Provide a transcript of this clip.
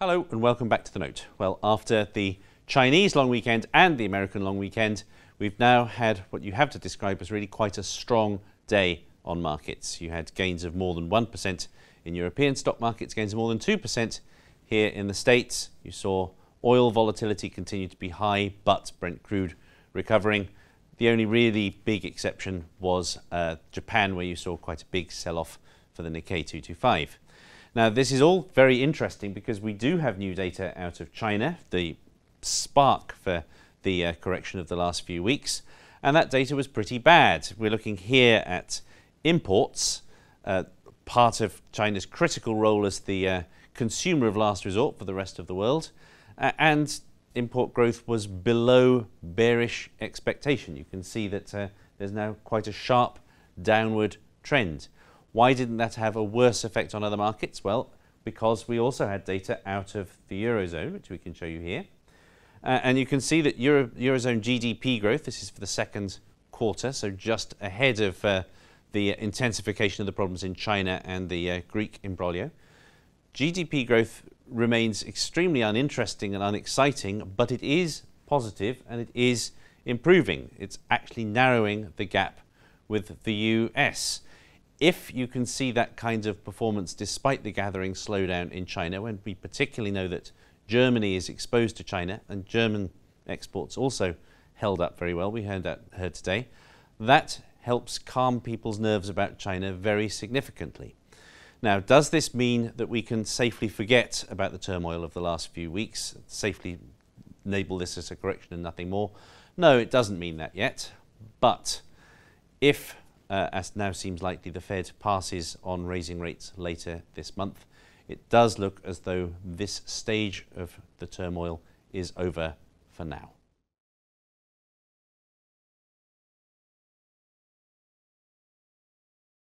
Hello and welcome back to the Note. Well, after the Chinese long weekend and the American long weekend, we've now had what you have to describe as really quite a strong day on markets. You had gains of more than 1% in European stock markets, gains of more than 2% here in the States. You saw oil volatility continue to be high, but Brent crude recovering. The only really big exception was Japan, where you saw quite a big sell-off for the Nikkei 225. Now, this is all very interesting because we do have new data out of China, the spark for the correction of the last few weeks, and that data was pretty bad. We're looking here at imports, part of China's critical role as the consumer of last resort for the rest of the world, and import growth was below bearish expectation. You can see that there's now quite a sharp downward trend. Why didn't that have a worse effect on other markets? Well, because we also had data out of the Eurozone, which we can show you here. And you can see that Eurozone GDP growth, this is for the second quarter, so just ahead of the intensification of the problems in China and the Greek imbroglio. GDP growth remains extremely uninteresting and unexciting, but it is positive and it is improving. It's actually narrowing the gap with the US. If you can see that kind of performance despite the gathering slowdown in China, when we particularly know that Germany is exposed to China and German exports also held up very well, we heard today, that helps calm people's nerves about China very significantly. Now, does this mean that we can safely forget about the turmoil of the last few weeks, safely label this as a correction and nothing more? No, it doesn't mean that yet, but if as now seems likely, the Fed passes on raising rates later this month, it does look as though this stage of the turmoil is over for now.